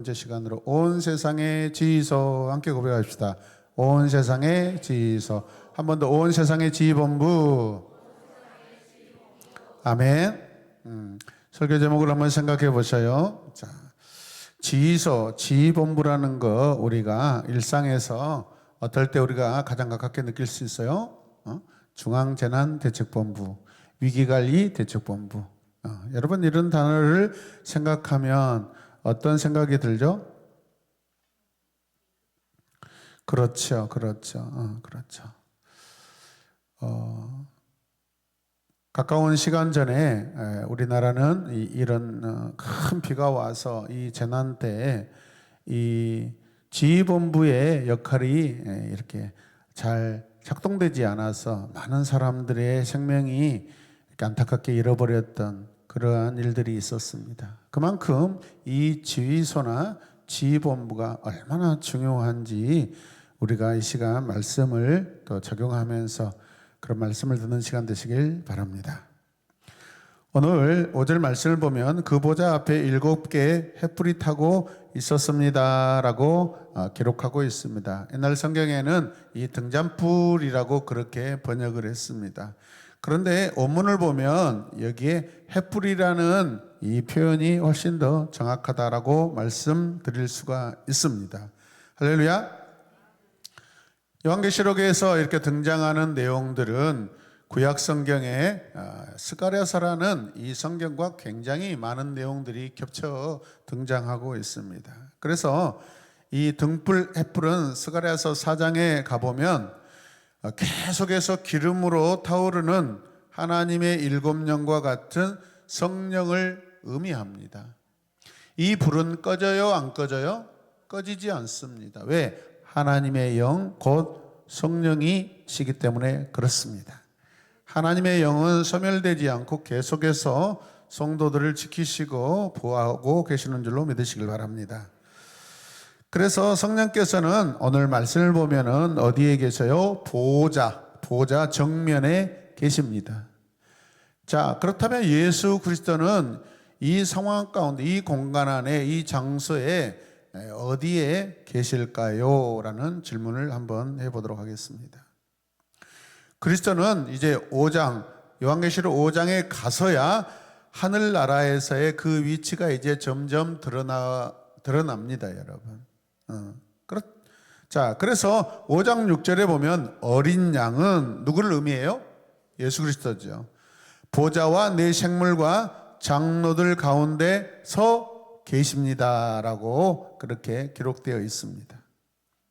번째 시간으로 온 세상의 지휘소 함께 고백합시다. 온 세상의 지휘소. 한 번 더 온 세상의 지휘본부. 아멘. 설교 제목을 한번 생각해 보셔요. 자, 지휘소, 지휘본부라는 거 우리가 일상에서 어떨 때 우리가 가장 가깝게 느낄 수 있어요? 중앙재난대책본부, 위기관리대책본부. 여러분 이런 단어를 생각하면 어떤 생각이 들죠? 그렇죠. 가까운 시간 전에 우리나라는 이런 큰 비가 와서 이 재난 때 이 지휘본부의 역할이 이렇게 잘 작동되지 않아서 많은 사람들의 생명이 이렇게 안타깝게 잃어버렸던 그러한 일들이 있었습니다. 그만큼 이 지휘소나 지휘본부가 얼마나 중요한지 우리가 이 시간 말씀을 또 적용하면서 그런 말씀을 듣는 시간 되시길 바랍니다. 오늘 5절 말씀을 보면 그 보좌 앞에 7개의 횃불이 타고 있었습니다 라고 기록하고 있습니다. 옛날 성경에는 이 등잔불이라고 그렇게 번역을 했습니다. 그런데 원문을 보면 여기에 횃불이라는 이 표현이 훨씬 더 정확하다라고 말씀드릴 수가 있습니다. 할렐루야. 요한계시록에서 이렇게 등장하는 내용들은 구약 성경에 스가랴서라는 이 성경과 굉장히 많은 내용들이 겹쳐 등장하고 있습니다. 그래서 이 등불 횃불은 스가랴서 4장에 가보면 계속해서 기름으로 타오르는 하나님의 7영과 같은 성령을 의미합니다. 이 불은 꺼져요, 안 꺼져요? 꺼지지 않습니다. 왜? 하나님의 영, 곧 성령이시기 때문에 그렇습니다. 하나님의 영은 소멸되지 않고 계속해서 성도들을 지키시고 보호하고 계시는 줄로 믿으시길 바랍니다. 그래서 성령께서는 오늘 말씀을 보면은 어디에 계셔요? 보좌 정면에 계십니다. 자, 그렇다면 예수 그리스도는 이 상황 가운데, 이 공간 안에, 이 장소에 어디에 계실까요? 라는 질문을 한번 해보도록 하겠습니다. 그리스도는 이제 5장, 요한계시록 5장에 가서야 하늘나라에서의 그 위치가 이제 점점 드러납니다, 여러분. 자, 그래서 5장 6절에 보면 어린 양은 누구를 의미해요? 예수 그리스도죠. 보좌와 네 생물과 장로들 가운데 서 계십니다라고 그렇게 기록되어 있습니다.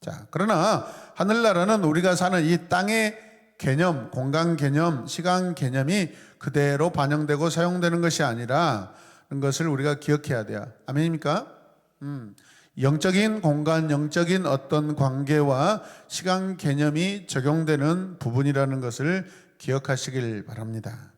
자, 그러나 하늘나라는 우리가 사는 이 땅의 개념, 공간 개념, 시간 개념이 그대로 반영되고 사용되는 것이 아니라 그런 것을 우리가 기억해야 돼요. 아멘입니까? 영적인 공간, 영적인 어떤 관계와 시간 개념이 적용되는 부분이라는 것을 기억하시길 바랍니다.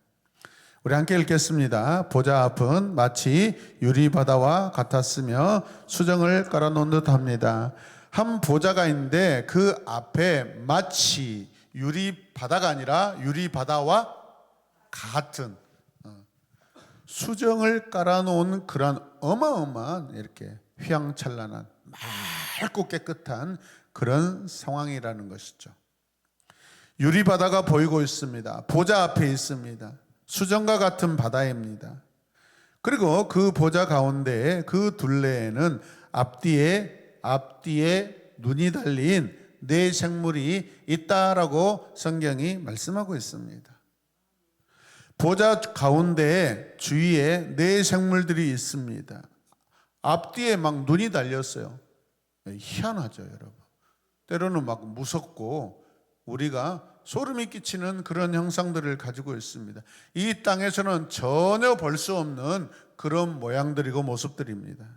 우리 함께 읽겠습니다. 보좌 앞은 마치 유리바다와 같았으며 수정을 깔아놓은 듯합니다. 한 보좌가 있는데 그 앞에 마치 유리바다가 아니라 유리바다와 같은 수정을 깔아놓은 그런 어마어마한 이렇게 휘황찬란한 맑고 깨끗한 그런 상황이라는 것이죠. 유리바다가 보이고 있습니다. 보좌 앞에 있습니다. 수정과 같은 바다입니다. 그리고 그 보좌 가운데 그 둘레에는 앞뒤에 눈이 달린 네 생물이 있다라고 성경이 말씀하고 있습니다. 보좌 가운데 주위에 네 생물들이 있습니다. 앞뒤에 막 눈이 달렸어요. 희한하죠, 여러분. 때로는 막 무섭고 우리가 소름이 끼치는 그런 형상들을 가지고 있습니다. 이 땅에서는 전혀 볼 수 없는 그런 모양들이고 모습들입니다.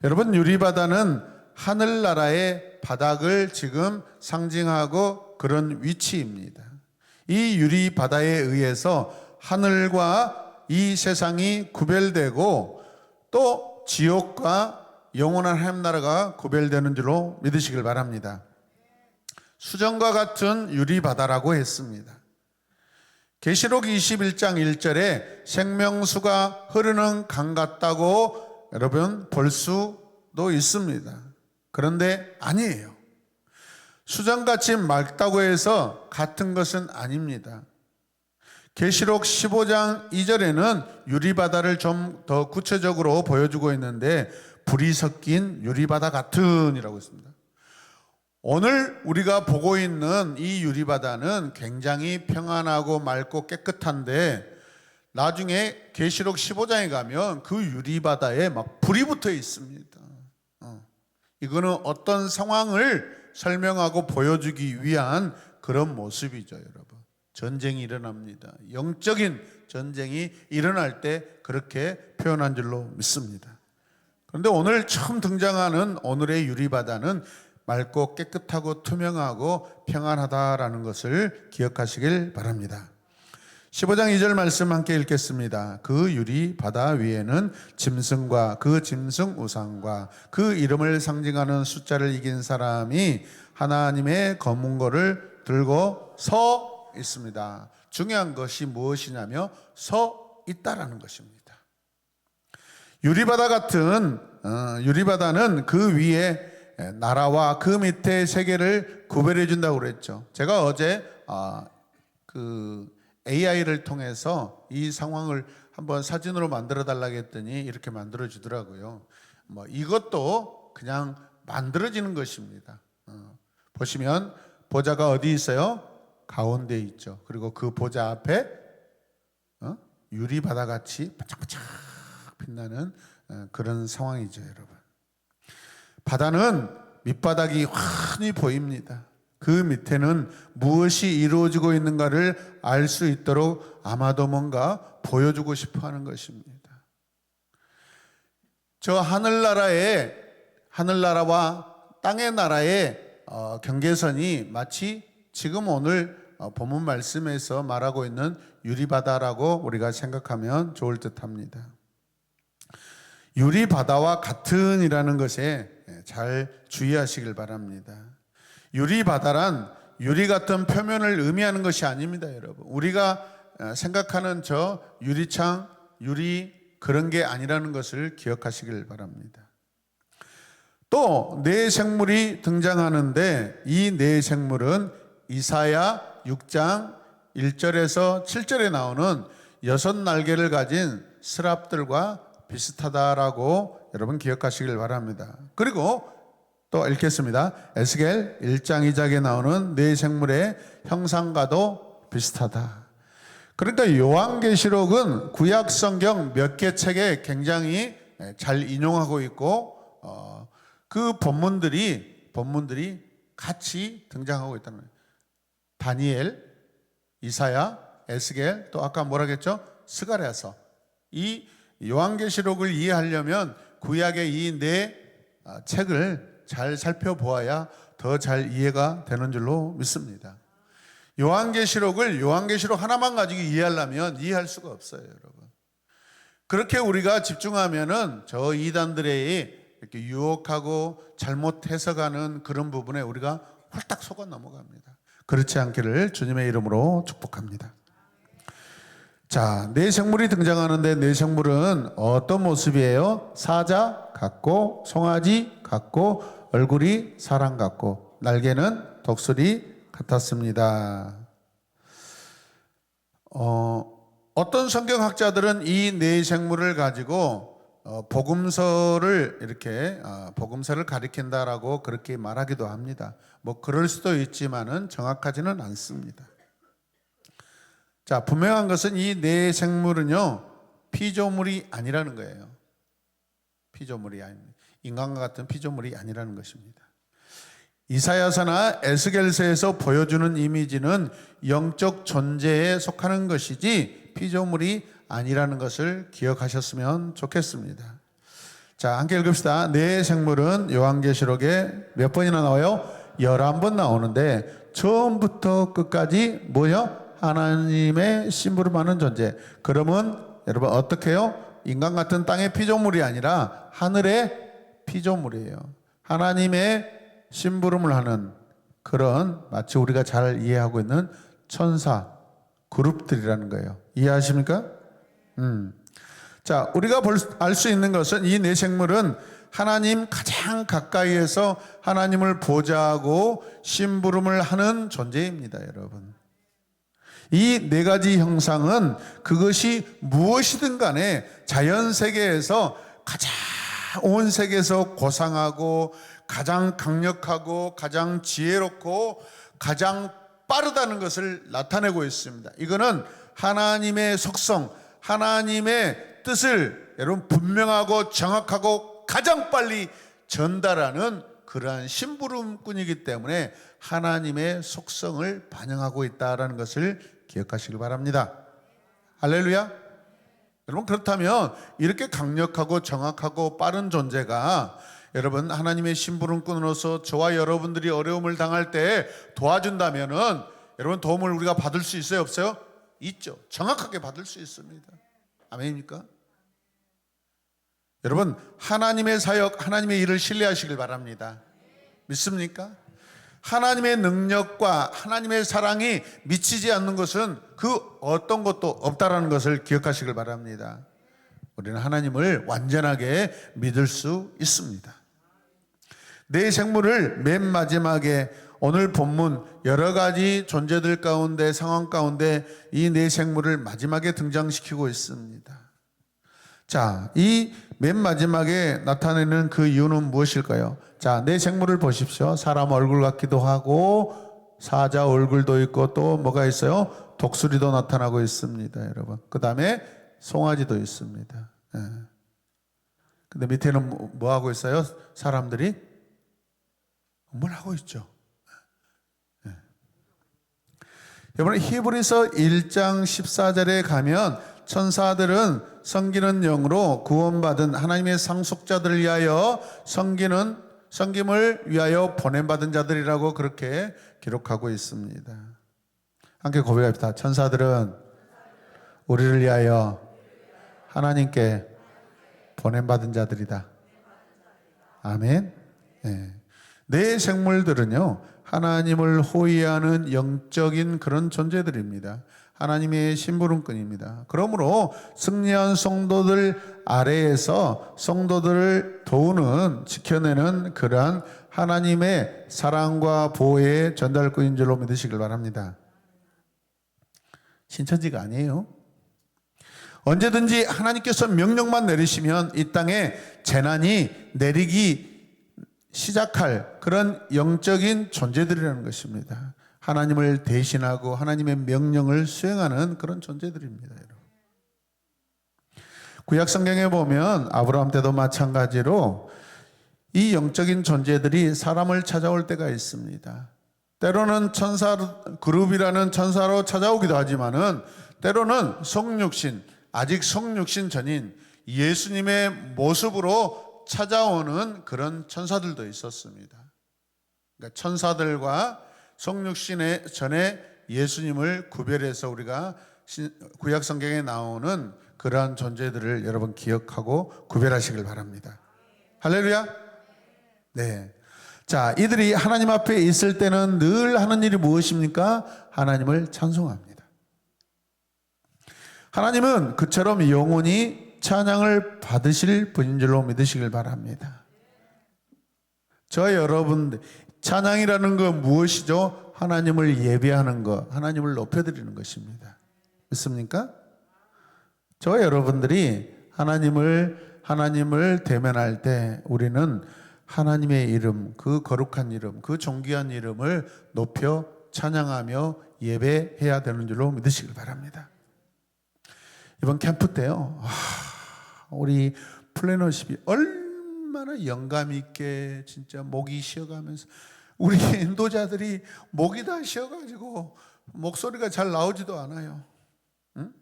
여러분, 유리바다는 하늘나라의 바닥을 지금 상징하고 그런 위치입니다. 이 유리바다에 의해서 하늘과 이 세상이 구별되고 또 지옥과 영원한 하나님 나라가 구별되는 줄로 믿으시길 바랍니다. 수정과 같은 유리바다라고 했습니다. 계시록 21장 1절에 생명수가 흐르는 강 같다고 여러분 볼 수도 있습니다. 그런데 아니에요. 수정같이 맑다고 해서 같은 것은 아닙니다. 계시록 15장 2절에는 유리바다를 좀 더 구체적으로 보여주고 있는데 불이 섞인 유리바다 같은이라고 있습니다. 오늘 우리가 보고 있는 이 유리바다는 굉장히 평안하고 맑고 깨끗한데 나중에 계시록 15장에 가면 그 유리바다에 막 불이 붙어 있습니다. 이거는 어떤 상황을 설명하고 보여주기 위한 그런 모습이죠, 여러분. 전쟁이 일어납니다. 영적인 전쟁이 일어날 때 그렇게 표현한 줄로 믿습니다. 그런데 오늘 처음 등장하는 오늘의 유리바다는 맑고 깨끗하고 투명하고 평안하다라는 것을 기억하시길 바랍니다. 15장 2절 말씀 함께 읽겠습니다. 그 유리 바다 위에는 짐승과 그 짐승 우상과 그 이름을 상징하는 숫자를 이긴 사람이 하나님의 검은고를 들고 서 있습니다. 중요한 것이 무엇이냐며 서 있다라는 것입니다. 유리바다 같은 유리바다는 그 위에 나라와 그 밑에 세계를 구별해 준다고 그랬죠. 제가 어제 AI를 통해서 이 상황을 한번 사진으로 만들어 달라고 했더니 이렇게 만들어 주더라고요. 이것도 그냥 만들어지는 것입니다. 보시면 보좌가 어디 있어요? 가운데 있죠. 그리고 그 보좌 앞에 유리바다 같이 반짝반짝 빛나는 그런 상황이죠, 여러분. 바다는 밑바닥이 환히 보입니다. 그 밑에는 무엇이 이루어지고 있는가를 알 수 있도록 아마도 뭔가 보여주고 싶어 하는 것입니다. 저 하늘나라와 땅의 나라의 경계선이 마치 지금 오늘 본문 말씀에서 말하고 있는 유리바다라고 우리가 생각하면 좋을 듯합니다. 유리바다와 같은이라는 것에 잘 주의하시길 바랍니다. 유리바다란 유리 같은 표면을 의미하는 것이 아닙니다, 여러분. 우리가 생각하는 저 유리창, 유리 그런 게 아니라는 것을 기억하시길 바랍니다. 또 네 생물이 등장하는데 이 네 생물은 이사야 6장 1절에서 7절에 나오는 6날개를 가진 스랍들과 비슷하다라고 여러분 기억하시길 바랍니다. 그리고 또 읽겠습니다. 에스겔 1장 2장에 나오는 네 생물의 형상과도 비슷하다. 그러니까 요한계시록은 구약 성경 몇 개 책에 굉장히 잘 인용하고 있고 그 본문들이 같이 등장하고 있다는 거예요. 다니엘, 이사야, 에스겔, 또 아까 뭐라 했죠? 스가랴서. 이 요한계시록을 이해하려면 구약의 이 네 책을 잘 살펴보아야 더 잘 이해가 되는 줄로 믿습니다. 요한계시록을 요한계시록 하나만 가지고 이해하려면 이해할 수가 없어요, 여러분. 그렇게 우리가 집중하면은 저 이단들의 이렇게 유혹하고 잘못 해석하는 그런 부분에 우리가 홀딱 속아 넘어갑니다. 그렇지 않기를 주님의 이름으로 축복합니다. 자, 네 생물이 등장하는데 네 생물은 어떤 모습이에요? 사자 같고 송아지 같고 얼굴이 사람 같고 날개는 독수리 같았습니다. 어떤 성경학자들은 이 네 생물을 가지고 복음서를 이렇게 복음서를 가리킨다라고 그렇게 말하기도 합니다. 뭐 그럴 수도 있지만은 정확하지는 않습니다. 자, 분명한 것은 이 네 생물은요 피조물이 아니라는 거예요. 피조물이 아닙니다. 인간과 같은 피조물이 아니라는 것입니다. 이사야서나 에스겔서에서 보여주는 이미지는 영적 존재에 속하는 것이지 피조물이 아니라는 것을 기억하셨으면 좋겠습니다. 자, 함께 읽읍시다. 네 생물은 요한계시록에 몇 번이나 나와요? 11번 나오는데 처음부터 끝까지 뭐요? 하나님의 심부름하는 존재. 그러면 여러분 어떻게 해요? 인간 같은 땅의 피조물이 아니라 하늘의 피조물이에요. 하나님의 심부름을 하는 그런 마치 우리가 잘 이해하고 있는 천사 그룹들이라는 거예요. 이해하십니까? 자, 우리가 알 수 있는 것은 이 네 생물은 하나님 가장 가까이에서 하나님을 보좌하고 심부름을 하는 존재입니다, 여러분. 이 네 가지 형상은 그것이 무엇이든 간에 자연 세계에서 가장 온 세계에서 고상하고 가장 강력하고 가장 지혜롭고 가장 빠르다는 것을 나타내고 있습니다. 이거는 하나님의 속성, 하나님의 뜻을 여러분 분명하고 정확하고 가장 빨리 전달하는 그러한 심부름꾼이기 때문에 하나님의 속성을 반영하고 있다는 것을 기억하시길 바랍니다. 할렐루야. 여러분, 그렇다면 이렇게 강력하고 정확하고 빠른 존재가 여러분 하나님의 심부름꾼으로서 저와 여러분들이 어려움을 당할 때 도와준다면은 여러분 도움을 우리가 받을 수 있어요, 없어요? 있죠. 정확하게 받을 수 있습니다. 아멘입니까? 여러분, 하나님의 사역, 하나님의 일을 신뢰하시길 바랍니다. 믿습니까? 하나님의 능력과 하나님의 사랑이 미치지 않는 것은 그 어떤 것도 없다라는 것을 기억하시길 바랍니다. 우리는 하나님을 완전하게 믿을 수 있습니다. 네 생물을 맨 마지막에 오늘 본문 여러 가지 존재들 가운데 상황 가운데 이 네 생물을 마지막에 등장시키고 있습니다. 자, 이 맨 마지막에 나타내는 그 이유는 무엇일까요? 자, 네 생물을 보십시오. 사람 얼굴 같기도 하고 사자 얼굴도 있고 또 뭐가 있어요? 독수리도 나타나고 있습니다, 여러분. 그 다음에 송아지도 있습니다. 예. 근데 밑에는 뭐 하고 있어요? 사람들이 뭘 하고 있죠? 예. 여러분, 히브리서 1장 14절에 가면 천사들은 섬기는 영으로 구원받은 하나님의 상속자들을 위하여 섬김을 위하여 보냄받은 자들이라고 그렇게 기록하고 있습니다. 함께 고백합시다. 천사들은 우리를 위하여 하나님께 보냄받은 자들이다. 아멘. 네. 네 생물들은요, 하나님을 호위하는 영적인 그런 존재들입니다. 하나님의 심부름꾼입니다. 그러므로 승리한 성도들 아래에서 성도들을 도우는, 지켜내는 그러한 하나님의 사랑과 보호의 전달꾼인 줄로 믿으시길 바랍니다. 신천지가 아니에요. 언제든지 하나님께서 명령만 내리시면 이 땅에 재난이 내리기 시작할 그런 영적인 존재들이라는 것입니다. 하나님을 대신하고 하나님의 명령을 수행하는 그런 존재들입니다, 여러분. 구약 성경에 보면 아브라함 때도 마찬가지로 이 영적인 존재들이 사람을 찾아올 때가 있습니다. 때로는 천사 그룹이라는 천사로 찾아오기도 하지만은 때로는 성육신, 아직 성육신 전인 예수님의 모습으로 찾아오는 그런 천사들도 있었습니다. 그러니까 천사들과 성육신 전에 예수님을 구별해서 우리가 구약 성경에 나오는 그러한 존재들을 여러분 기억하고 구별하시길 바랍니다. 할렐루야. 네. 자, 이들이 하나님 앞에 있을 때는 늘 하는 일이 무엇입니까? 하나님을 찬송합니다. 하나님은 그처럼 영원히 찬양을 받으실 분인 줄로 믿으시길 바랍니다. 저 여러분들, 찬양이라는 건 무엇이죠? 하나님을 예배하는 것, 하나님을 높여드리는 것입니다. 믿습니까? 저 여러분들이 하나님을 대면할 때 우리는 하나님의 이름, 그 거룩한 이름, 그 존귀한 이름을 높여 찬양하며 예배해야 되는 줄로 믿으시길 바랍니다. 이번 캠프 때요, 우리 플래너십이 얼마나 영감 있게 진짜 목이 쉬어가면서 우리 인도자들이 목이 다 쉬어가지고 목소리가 잘 나오지도 않아요. 응?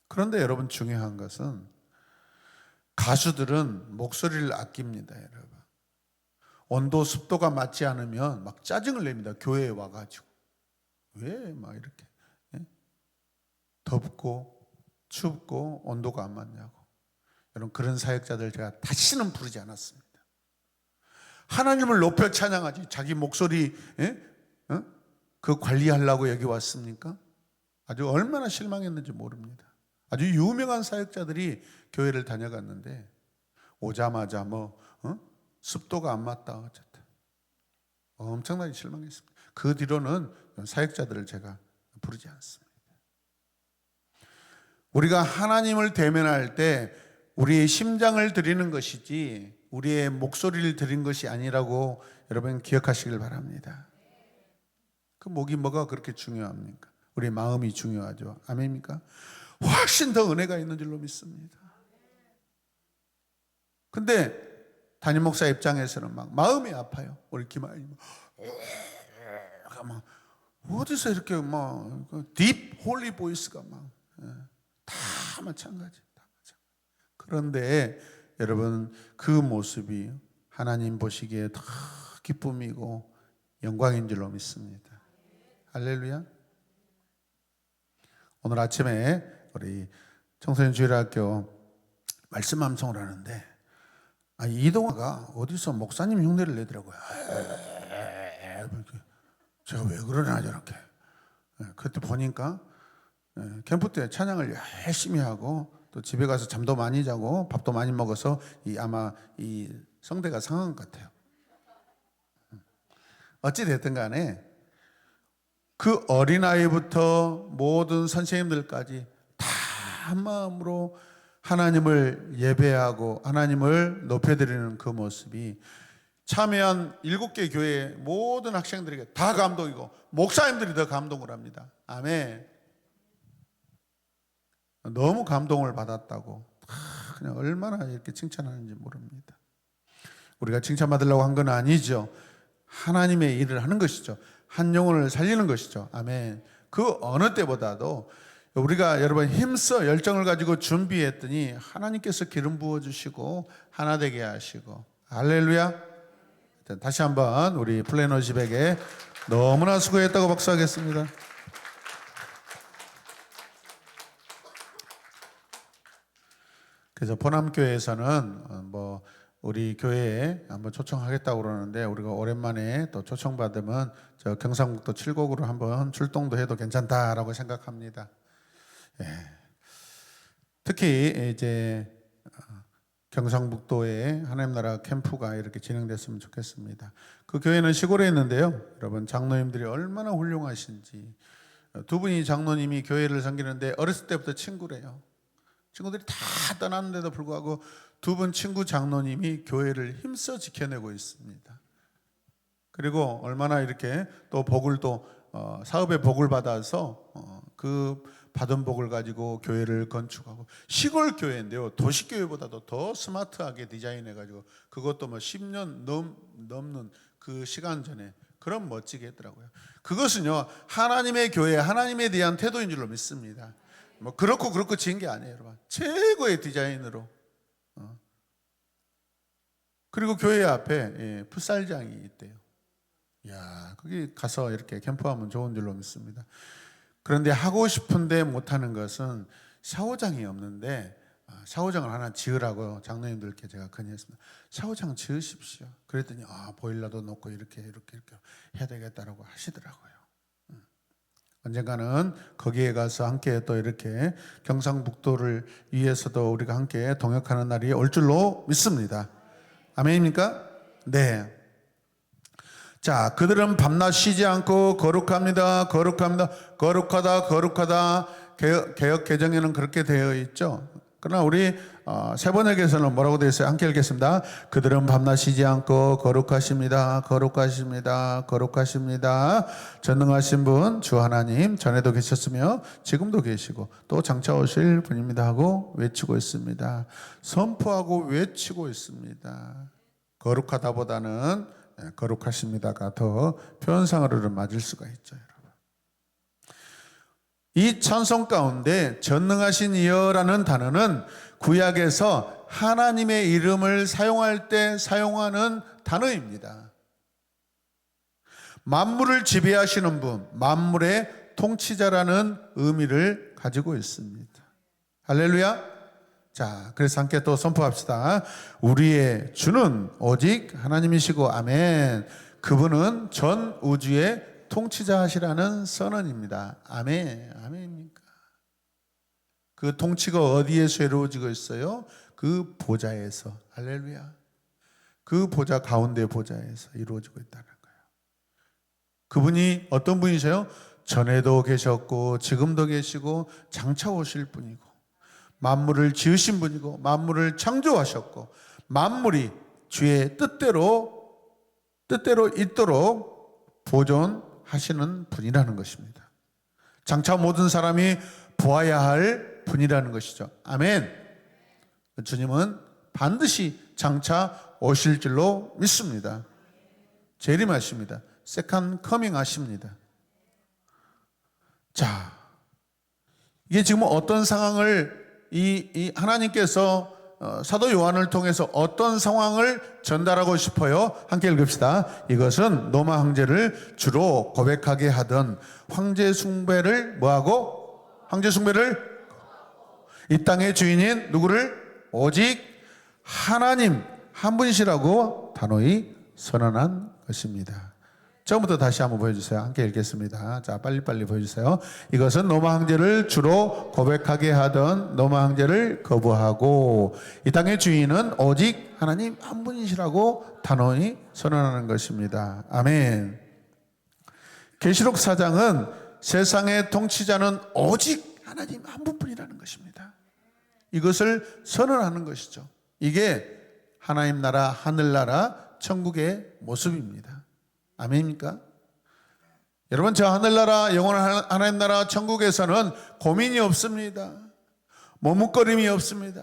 그런데 여러분, 중요한 것은 가수들은 목소리를 아낍니다, 여러분. 온도 습도가 맞지 않으면 막 짜증을 냅니다. 교회에 와가지고 왜 막 이렇게 덥고 춥고 온도가 안 맞냐고. 여러분, 그런 사역자들 제가 다시는 부르지 않았습니다. 하나님을 높여 찬양하지 자기 목소리 그 관리하려고 여기 왔습니까? 아주 얼마나 실망했는지 모릅니다. 아주 유명한 사역자들이 교회를 다녀갔는데 오자마자 습도가 안 맞다 어쨌든 엄청나게 실망했습니다. 그 뒤로는 사역자들을 제가 부르지 않습니다. 우리가 하나님을 대면할 때 우리의 심장을 드리는 것이지 우리의 목소리를 드린 것이 아니라고 여러분 기억하시길 바랍니다. 그 목이 뭐가 그렇게 중요합니까? 우리의 마음이 중요하죠. 아멘입니까? 훨씬 더 은혜가 있는 줄로 믿습니다. 근데 담임 목사 입장에서는 막 마음이 아파요. 우리 김아이 막 어디서 이렇게 막 딥 홀리 보이스가 막 다 마찬가지. 그런데 여러분 그 모습이 하나님 보시기에 더 기쁨이고 영광인 줄로 믿습니다. 할렐루야. 오늘 아침에 우리 청소년 주일학교 말씀 암송을 하는데 이동아가 어디서 목사님 흉내를 내더라고요. 제가 왜 그러냐 저렇게. 그때 보니까 캠프 때 찬양을 열심히 하고 또 집에 가서 잠도 많이 자고 밥도 많이 먹어서 아마 이 성대가 상한 것 같아요. 어찌 됐든 간에 그 어린아이부터 모든 선생님들까지 다 한마음으로 하나님을 예배하고 하나님을 높여드리는 그 모습이 참여한 7개 교회의 모든 학생들에게 다 감동이고 목사님들이 더 감동을 합니다. 아멘. 너무 감동을 받았다고 그냥 얼마나 이렇게 칭찬하는지 모릅니다. 우리가 칭찬받으려고 한 건 아니죠. 하나님의 일을 하는 것이죠. 한 영혼을 살리는 것이죠. 아멘. 그 어느 때보다도 우리가 여러분 힘써 열정을 가지고 준비했더니 하나님께서 기름 부어주시고 하나 되게 하시고 할렐루야. 다시 한번 우리 플래너십에게 너무나 수고했다고 박수하겠습니다. 그래서 보남교회에서는 우리 교회에 한번 초청하겠다고 그러는데 우리가 오랜만에 또 초청받으면 저 경상북도 칠곡으로 한번 출동도 해도 괜찮다라고 생각합니다. 예. 특히 이제 경상북도에 하나님 나라 캠프가 이렇게 진행됐으면 좋겠습니다. 그 교회는 시골에 있는데요. 여러분 장로님들이 얼마나 훌륭하신지. 두 분이 장로님이 교회를 섬기는데 어렸을 때부터 친구래요. 친구들이 다 떠났는데도 불구하고 두 분 친구 장로님이 교회를 힘써 지켜내고 있습니다. 그리고 얼마나 이렇게 또 복을 또 사업의 복을 받아서 그 받은 복을 가지고 교회를 건축하고 시골 교회인데요. 도시 교회보다도 더 스마트하게 디자인해가지고 그것도 10년 넘는 그 시간 전에 그런 멋지게 했더라고요. 그것은요 하나님의 교회, 하나님에 대한 태도인 줄로 믿습니다. 그렇고 지은 게 아니에요, 여러분. 최고의 디자인으로. 그리고 교회 앞에 풋살장이 있대요. 야, 거기 가서 이렇게 캠프하면 좋은 줄로 믿습니다. 그런데 하고 싶은데 못하는 것은 샤워장이 없는데 샤워장을 하나 지으라고 장로님들께 제가 건의했습니다. 샤워장 지으십시오. 그랬더니 보일러도 놓고 이렇게 해야 되겠다라고 하시더라고요. 언젠가는 거기에 가서 함께 또 이렇게 경상북도를 위해서도 우리가 함께 동역하는 날이 올 줄로 믿습니다. 아멘입니까? 네. 자, 그들은 밤낮 쉬지 않고 거룩합니다. 거룩하다. 개역 개정에는 그렇게 되어 있죠. 그러나 우리 세번역에서는 뭐라고 되어 있어요? 함께 읽겠습니다. 그들은 밤낮 쉬지 않고 거룩하십니다. 전능하신 분 주 하나님 전에도 계셨으며 지금도 계시고 또 장차 오실 분입니다 하고 외치고 있습니다. 선포하고 외치고 있습니다. 거룩하다보다는 거룩하십니다가 더 표현상으로는 맞을 수가 있죠. 이 찬송 가운데 전능하신 이여라는 단어는 구약에서 하나님의 이름을 사용할 때 사용하는 단어입니다. 만물을 지배하시는 분, 만물의 통치자라는 의미를 가지고 있습니다. 할렐루야. 자, 그래서 함께 또 선포합시다. 우리의 주는 오직 하나님이시고 아멘. 그분은 전 우주의 통치자 하시라는 선언입니다. 아멘. 아멘입니까? 그 통치가 어디에서 이루어지고 있어요? 그 보좌에서. 할렐루야. 그 보좌 가운데 보좌에서 이루어지고 있다는 거예요. 그분이 어떤 분이세요? 전에도 계셨고 지금도 계시고 장차 오실 분이고 만물을 지으신 분이고 만물을 창조하셨고 만물이 주의 뜻대로 있도록 보존하시는 분이라는 것입니다. 장차 모든 사람이 보아야 할 분이라는 것이죠. 아멘. 주님은 반드시 장차 오실 줄로 믿습니다. 재림하십니다. 세컨 커밍 하십니다. 자, 이게 지금 어떤 상황을 이 하나님께서 사도 요한을 통해서 어떤 상황을 전달하고 싶어요? 함께 읽읍시다. 이것은 로마 황제를 주로 고백하게 하던 황제 숭배를 뭐하고? 황제 숭배를 이 땅의 주인인 누구를? 오직 하나님 한 분이시라고 단호히 선언한 것입니다. 처음부터 다시 한번 보여주세요. 함께 읽겠습니다. 자, 빨리빨리 보여주세요. 이것은 로마 황제를 주로 고백하게 하던 로마 황제를 거부하고 이 땅의 주인은 오직 하나님 한 분이시라고 단호히 선언하는 것입니다. 아멘. 계시록 4장은 세상의 통치자는 오직 하나님 한 분뿐이라는 것입니다. 이것을 선언하는 것이죠. 이게 하나님 나라, 하늘나라, 천국의 모습입니다. 아멘입니까? 여러분, 저 하늘나라, 영원한 하나님 나라 천국에서는 고민이 없습니다. 머뭇거림이 없습니다.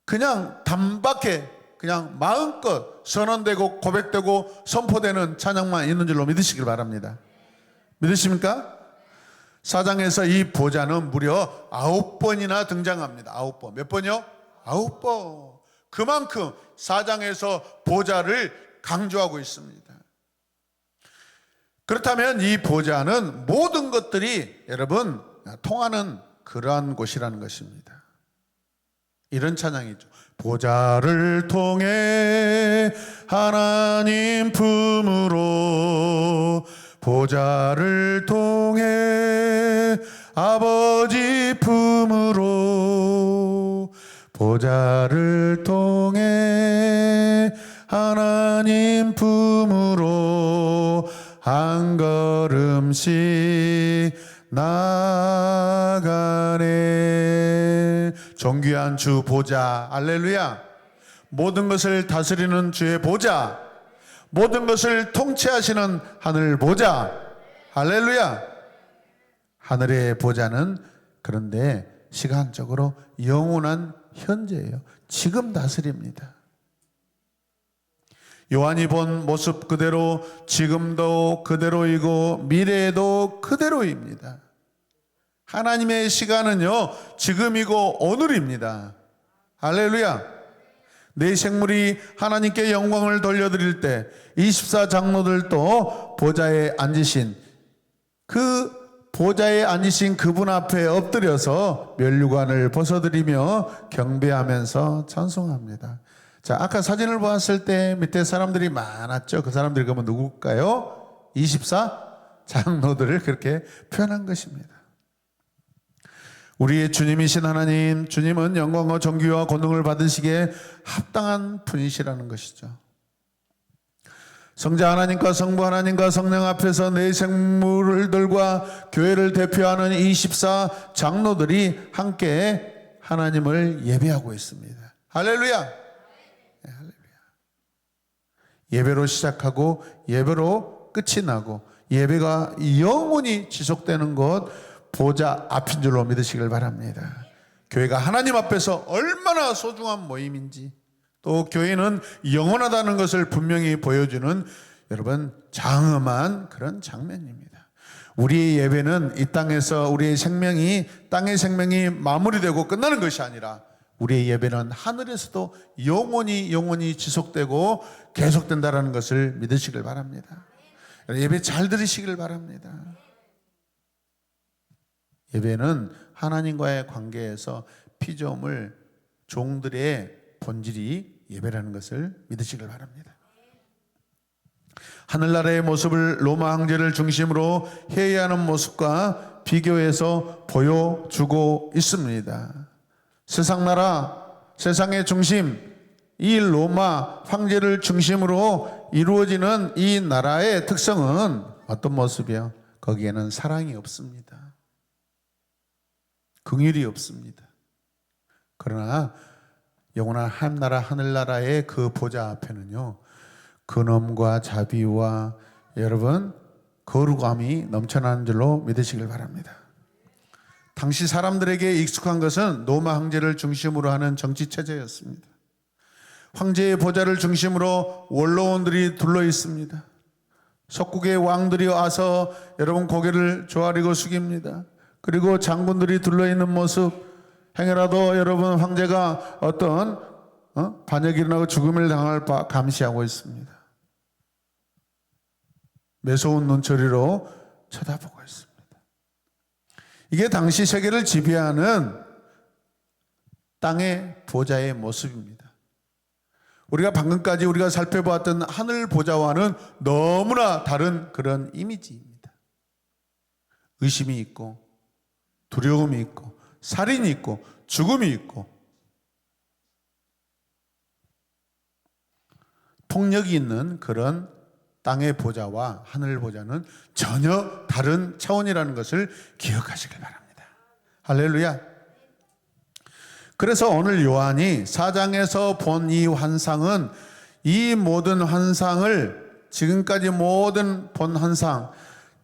그냥 단박에 그냥 마음껏 선언되고 고백되고 선포되는 찬양만 있는 줄로 믿으시길 바랍니다. 믿으십니까? 4장에서 이 보좌는 무려 9번이나 등장합니다. 9번. 몇 번이요? 9번. 그만큼 4장에서 보좌를 강조하고 있습니다. 그렇다면 이 보좌는 모든 것들이 여러분 통하는 그러한 곳이라는 것입니다. 이런 찬양이죠. 보좌를 통해 하나님 품으로 보좌를 통해 아버지 품으로 보좌를 통해 하나님 품으로 한 걸음씩 나가네. 존귀한 주 보좌, 할렐루야. 모든 것을 다스리는 주의 보좌, 모든 것을 통치하시는 하늘 보좌, 할렐루야. 하늘의 보좌는 그런데 시간적으로 영원한 현재예요. 지금 다스립니다. 요한이 본 모습 그대로 지금도 그대로이고 미래에도 그대로입니다. 하나님의 시간은요, 지금이고 오늘입니다. 할렐루야. 내 생물이 하나님께 영광을 돌려드릴 때 24장로들도 보좌에 앉으신 그분 앞에 엎드려서 면류관을 벗어드리며 경배하면서 찬송합니다. 자, 아까 사진을 보았을 때 밑에 사람들이 많았죠. 그 사람들이 그러면 누굴까요? 24장로들을 그렇게 표현한 것입니다. 우리의 주님이신 하나님, 주님은 영광과 존귀와 권능을 받으시기에 합당한 분이시라는 것이죠. 성자 하나님과 성부 하나님과 성령 앞에서 내 생물들과 교회를 대표하는 24장로들이 함께 하나님을 예배하고 있습니다. 할렐루야. 네, 할렐루야. 예배로 시작하고 예배로 끝이 나고 예배가 영원히 지속되는 것, 보좌 앞인 줄로 믿으시길 바랍니다. 교회가 하나님 앞에서 얼마나 소중한 모임인지, 또 교회는 영원하다는 것을 분명히 보여주는 여러분 장엄한 그런 장면입니다. 우리의 예배는 이 땅에서 우리의 생명이, 땅의 생명이 마무리되고 끝나는 것이 아니라 우리의 예배는 하늘에서도 영원히 지속되고 계속된다는 것을 믿으시길 바랍니다. 예배 잘 들으시길 바랍니다. 예배는 하나님과의 관계에서 피조물 종들의 본질이 예배라는 것을 믿으시길 바랍니다. 하늘나라의 모습을 로마 황제를 중심으로 회의하는 모습과 비교해서 보여주고 있습니다. 세상 나라, 세상의 중심, 이 로마 황제를 중심으로 이루어지는 이 나라의 특성은 어떤 모습이요? 거기에는 사랑이 없습니다. 긍휼이 없습니다. 그러나 영원한 하나나라 하늘나라의 그 보좌 앞에는요, 근엄과 자비와 여러분 거룩함이 넘쳐나는 줄로 믿으시길 바랍니다. 당시 사람들에게 익숙한 것은 로마 황제를 중심으로 하는 정치 체제였습니다. 황제의 보좌를 중심으로 원로원들이 둘러 있습니다. 석국의 왕들이 와서 여러분 고개를 조아리고 숙입니다. 그리고 장군들이 둘러 있는 모습, 행여라도 여러분 황제가 어떤 반역이 일어나고 죽음을 당할 바 감시하고 있습니다. 매서운 눈초리로 쳐다보고 있습니다. 이게 당시 세계를 지배하는 땅의 보좌의 모습입니다. 우리가 방금까지 우리가 살펴보았던 하늘 보좌와는 너무나 다른 그런 이미지입니다. 의심이 있고 두려움이 있고 살인이 있고 죽음이 있고 폭력이 있는 그런 땅의 보좌와 하늘 보좌는 전혀 다른 차원이라는 것을 기억하시길 바랍니다. 할렐루야. 그래서 오늘 요한이 4장에서 본 이 환상은 이 모든 환상을 지금까지 모든 본 환상,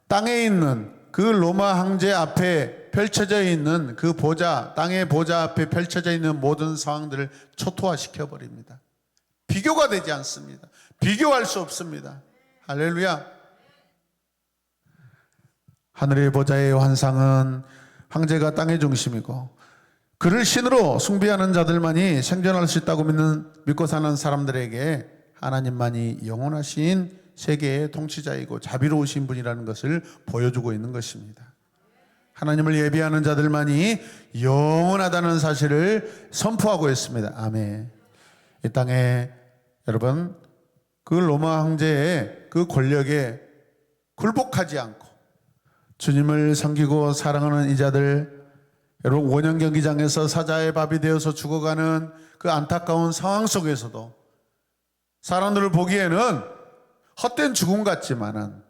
땅에 있는 그 로마 황제 앞에 펼쳐져 있는 그 보좌, 땅의 보좌 앞에 펼쳐져 있는 모든 상황들을 초토화시켜 버립니다. 비교가 되지 않습니다. 비교할 수 없습니다. 할렐루야. 하늘의 보좌의 환상은 황제가 땅의 중심이고 그를 신으로 숭배하는 자들만이 생존할 수 있다고 믿고 사는 사람들에게 하나님만이 영원하신 세계의 통치자이고 자비로우신 분이라는 것을 보여주고 있는 것입니다. 하나님을 예비하는 자들만이 영원하다는 사실을 선포하고 있습니다. 아멘. 이 땅에 여러분 그 로마 황제의 그 권력에 굴복하지 않고 주님을 섬기고 사랑하는 이 자들, 여러분 원형 경기장에서 사자의 밥이 되어서 죽어가는 그 안타까운 상황 속에서도 사람들을 보기에는 헛된 죽음 같지만은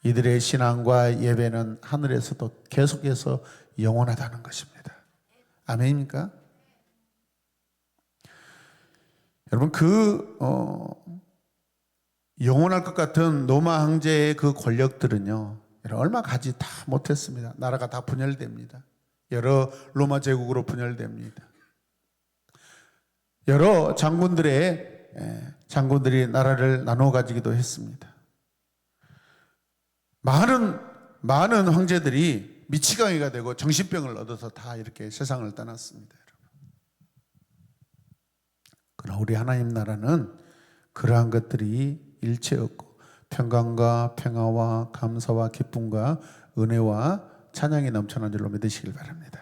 이들의 신앙과 예배는 하늘에서도 계속해서 영원하다는 것입니다. 아멘입니까? 여러분 영원할 것 같은 로마 황제의 그 권력들은요, 얼마 가지 다 못했습니다. 나라가 다 분열됩니다. 여러 로마 제국으로 분열됩니다. 여러 장군들이 나라를 나눠 가지기도 했습니다. 많은 황제들이 미치광이가 되고 정신병을 얻어서 다 이렇게 세상을 떠났습니다. 그러나 우리 하나님 나라는 그러한 것들이 일체 없고 평강과 평화와 감사와 기쁨과 은혜와 찬양이 넘쳐난 줄로 믿으시길 바랍니다.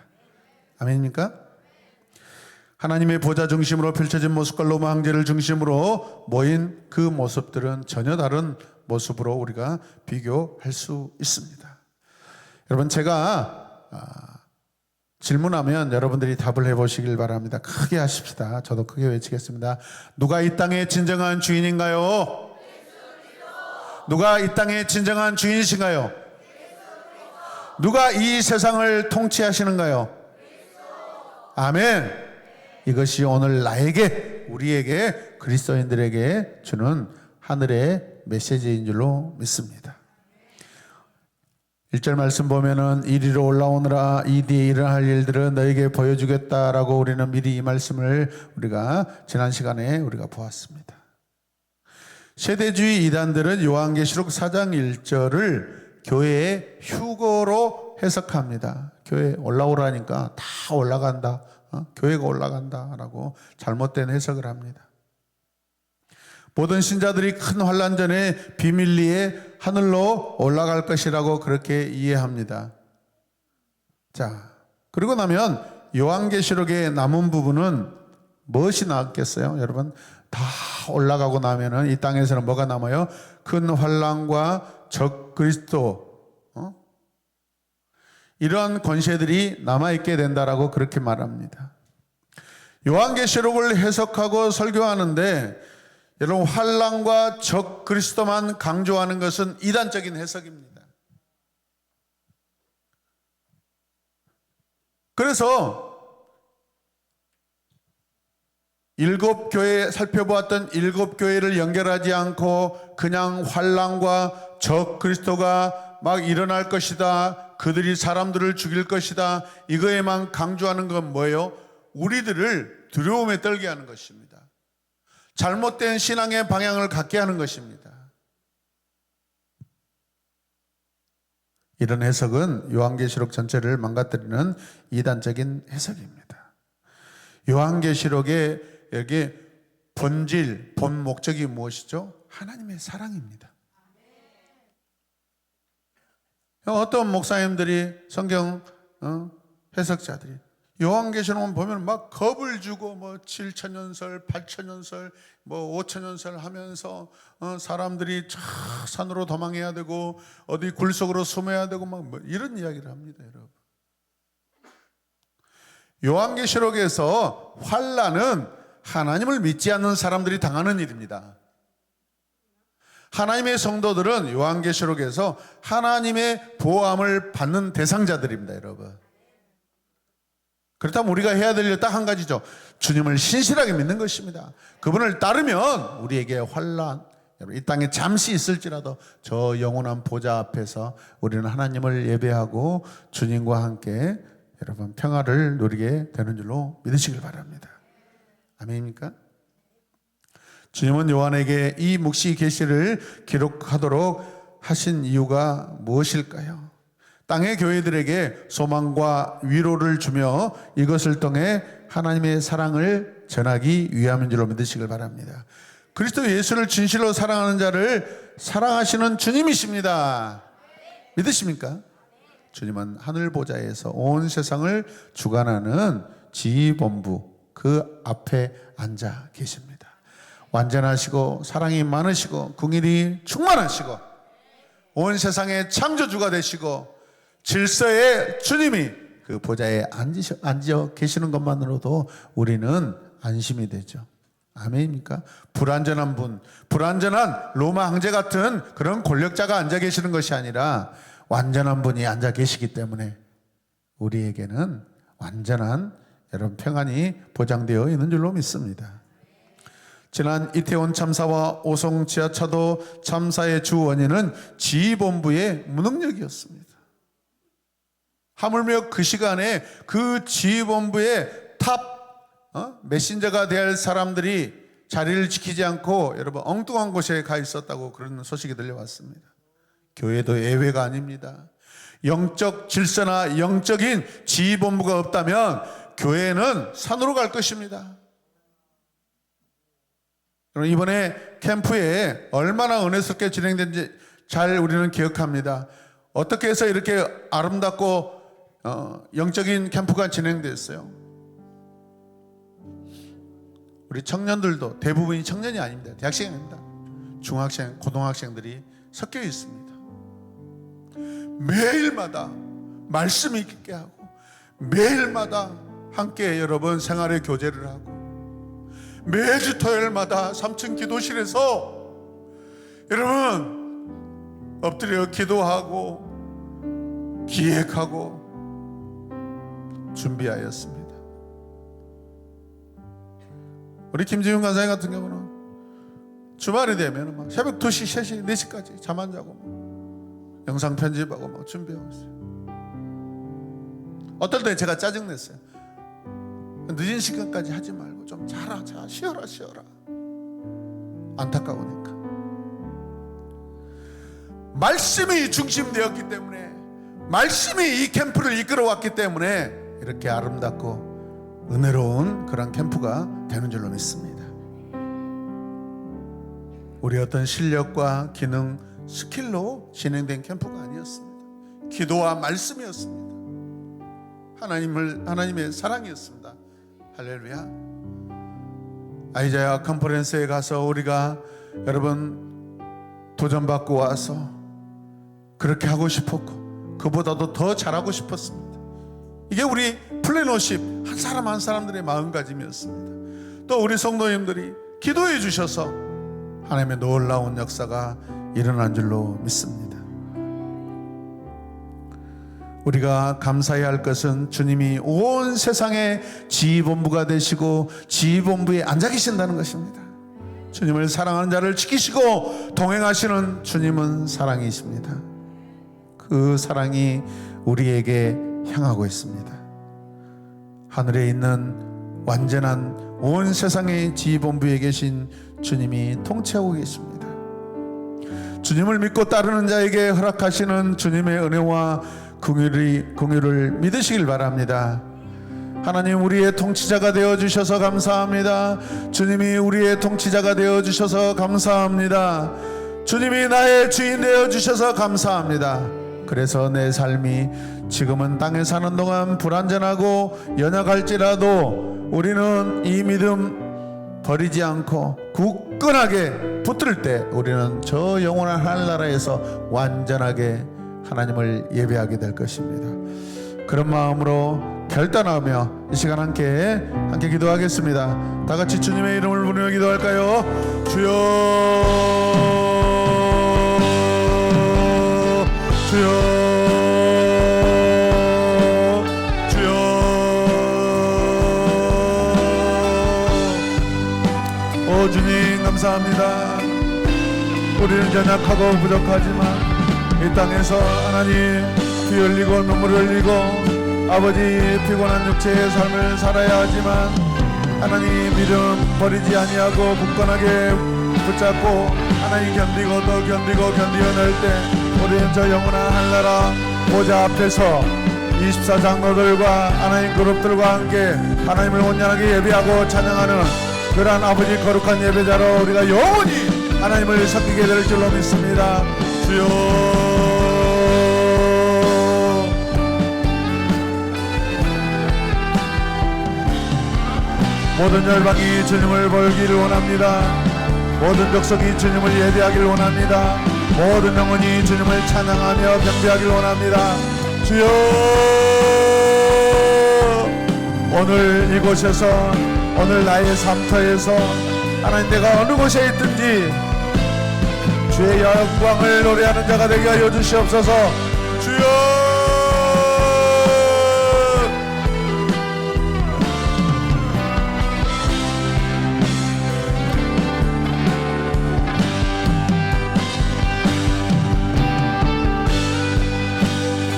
아멘입니까? 하나님의 보좌 중심으로 펼쳐진 모습과 로마 황제를 중심으로 모인 그 모습들은 전혀 다른 모습으로 우리가 비교할 수 있습니다. 여러분 제가 질문하면 여러분들이 답을 해보시길 바랍니다. 크게 하십시다. 저도 크게 외치겠습니다. 누가 이 땅의 진정한 주인인가요? 누가 이 땅의 진정한 주인이신가요? 누가 이 세상을 통치하시는가요? 아멘. 이것이 오늘 나에게, 우리에게, 그리스도인들에게 주는 하늘의 메시지인 줄로 믿습니다. 1절 말씀 보면은 이리로 올라오느라 이 뒤에 일어날 일들은 너에게 보여주겠다라고 우리는 미리 이 말씀을 우리가 지난 시간에 우리가 보았습니다. 세대주의 이단들은 요한계시록 4장 1절을 교회의 휴거로 해석합니다. 교회 올라오라니까 다 올라간다. 교회가 올라간다라고 잘못된 해석을 합니다. 모든 신자들이 큰 환난 전에 비밀리에 하늘로 올라갈 것이라고 그렇게 이해합니다. 자, 그리고 나면 요한계시록의 남은 부분은 무엇이 나왔겠어요? 여러분 다 올라가고 나면은 이 땅에서는 뭐가 남아요? 큰 환난과 적 그리스도, 이러한 권세들이 남아있게 된다라고 그렇게 말합니다. 요한계시록을 해석하고 설교하는데 여러분, 환난과 적 그리스도만 강조하는 것은 이단적인 해석입니다. 그래서 일곱 교회 살펴보았던 일곱 교회를 연결하지 않고 그냥 환난과 적 그리스도가 막 일어날 것이다, 그들이 사람들을 죽일 것이다, 이거에만 강조하는 건 뭐예요? 우리들을 두려움에 떨게 하는 것입니다. 잘못된 신앙의 방향을 갖게 하는 것입니다. 이런 해석은 요한계시록 전체를 망가뜨리는 이단적인 해석입니다. 요한계시록의 여기 본질, 본 목적이 무엇이죠? 하나님의 사랑입니다. 어떤 목사님들이 성경 해석자들이 요한계시록만 보면 막 겁을 주고 뭐 7천년설, 8천년설, 뭐 5천년설 하면서 사람들이 저 산으로 도망해야 되고 어디 굴속으로 숨어야 되고 막 뭐 이런 이야기를 합니다, 여러분. 요한계시록에서 환난은 하나님을 믿지 않는 사람들이 당하는 일입니다. 하나님의 성도들은 요한계시록에서 하나님의 보호함을 받는 대상자들입니다, 여러분. 그렇다면 우리가 해야 될 일 딱 한 가지죠. 주님을 신실하게 믿는 것입니다. 그분을 따르면 우리에게 환난, 이 땅에 잠시 있을지라도 저 영원한 보좌 앞에서 우리는 하나님을 예배하고 주님과 함께 여러분 평화를 누리게 되는 줄로 믿으시길 바랍니다. 아멘입니까? 주님은 요한에게 이 묵시 계시를 기록하도록 하신 이유가 무엇일까요? 땅의 교회들에게 소망과 위로를 주며 이것을 통해 하나님의 사랑을 전하기 위함인 줄로 믿으시길 바랍니다. 그리스도 예수를 진실로 사랑하는 자를 사랑하시는 주님이십니다. 믿으십니까? 주님은 하늘 보좌에서 온 세상을 주관하는 지휘본부 그 앞에 앉아 계십니다. 완전하시고 사랑이 많으시고 긍휼이 충만하시고 온 세상의 창조주가 되시고 질서의 주님이 그 보좌에 앉아 계시는 것만으로도 우리는 안심이 되죠. 아멘입니까? 불완전한 분, 불완전한 로마 황제 같은 그런 권력자가 앉아 계시는 것이 아니라 완전한 분이 앉아 계시기 때문에 우리에게는 완전한 여러분 평안이 보장되어 있는 줄로 믿습니다. 지난 이태원 참사와 오송 지하차도 참사의 주 원인은 지휘본부의 무능력이었습니다. 하물며 그 시간에 그 지휘본부의 탑 메신저가 될 사람들이 자리를 지키지 않고 여러분 엉뚱한 곳에 가 있었다고 그런 소식이 들려왔습니다. 교회도 예외가 아닙니다. 영적 질서나 영적인 지휘본부가 없다면 교회는 산으로 갈 것입니다. 이번에 캠프에 얼마나 은혜스럽게 진행된지 잘 우리는 기억합니다. 어떻게 해서 이렇게 아름답고 영적인 캠프가 진행됐어요? 우리 청년들도 대부분이 청년이 아닙니다. 대학생입니다. 중학생, 고등학생들이 섞여 있습니다. 매일마다 말씀 있게 하고 매일마다 함께 여러분 생활의 교제를 하고 매주 토요일마다 3층 기도실에서 여러분 엎드려 기도하고 기획하고 준비하였습니다. 우리 김지훈 간사님 같은 경우는 주말이 되면 막 새벽 2시, 3시, 4시까지 잠 안 자고 막 영상 편집하고 막 준비하고 있어요. 어떨 때 제가 짜증냈어요. 늦은 시간까지 하지 말고 좀 자라, 쉬어라. 안타까우니까. 말씀이 중심되었기 때문에, 말씀이 이 캠프를 이끌어왔기 때문에 이렇게 아름답고 은혜로운 그런 캠프가 되는 줄로 믿습니다. 우리 어떤 실력과 기능, 스킬로 진행된 캠프가 아니었습니다. 기도와 말씀이었습니다. 하나님의 사랑이었습니다. 할렐루야. 아이자야 컨퍼런스에 가서 우리가 여러분 도전받고 와서 그렇게 하고 싶었고 그보다도 더 잘하고 싶었습니다. 이게 우리 플래너십 한 사람 한 사람들의 마음가짐이었습니다. 또 우리 성도님들이 기도해 주셔서 하나님의 놀라운 역사가 일어난 줄로 믿습니다. 우리가 감사해야 할 것은 주님이 온 세상의 지휘본부가 되시고 지휘본부에 앉아 계신다는 것입니다. 주님을 사랑하는 자를 지키시고 동행하시는 주님은 사랑이십니다. 그 사랑이 우리에게 향하고 있습니다. 하늘에 있는 완전한 온 세상의 지휘본부에 계신 주님이 통치하고 계십니다. 주님을 믿고 따르는 자에게 허락하시는 주님의 은혜와 긍휼을 믿으시길 바랍니다. 하나님, 우리의 통치자가 되어주셔서 감사합니다. 주님이 우리의 통치자가 되어주셔서 감사합니다. 주님이 나의 주인 되어주셔서 감사합니다. 그래서 내 삶이 지금은 땅에 사는 동안 불완전하고 연약할지라도 우리는 이 믿음 버리지 않고 굳건하게 붙들 때 우리는 저 영원한 하늘나라에서 완전하게 하나님을 예배하게 될 것입니다. 그런 마음으로 결단하며 이 시간 함께 기도하겠습니다. 다 같이 주님의 이름을 부르며 기도할까요? 주여, 주여, 주여. 오 주님 감사합니다. 우리는 연약하고 부족하지만 이 땅에서 하나님 피 흘리고 눈물 흘리고 아버지 피곤한 육체의 삶을 살아야 하지만 하나님 믿음 버리지 아니하고 굳건하게 붙잡고 하나님 견디고 또 견디고 견디어낼 때 우리는 저 영원한 하늘나라 보좌 앞에서 24장로들과 하나님 그룹들과 함께 하나님을 온전하게 예배하고 찬양하는 그러한 아버지 거룩한 예배자로 우리가 영원히 하나님을 섬기게 될 줄로 믿습니다. 주여, 모든 열방이 주님을 보기를 원합니다. 모든 족속이 주님을 예배하기를 원합니다. 모든 영혼이 주님을 찬양하며 경배하기를 원합니다. 주여, 오늘 이곳에서 오늘 나의 삶터에서 하나님 내가 어느 곳에 있든지 주의 영광을 노래하는 자가 되게 하여 주시옵소서. 주여,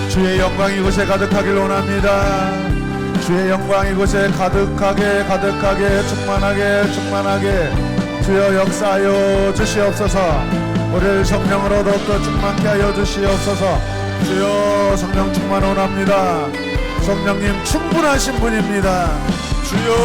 주의 영광 이곳에 가득하길 원합니다. 주의 영광 이곳에 가득하게 충만하게 주여 역사하여 주시옵소서. 우리를 성령으로 더욱더 충만케 하여 주시옵소서. 주여 성령 충만 원합니다. 성령님 충분하신 분입니다. 주여,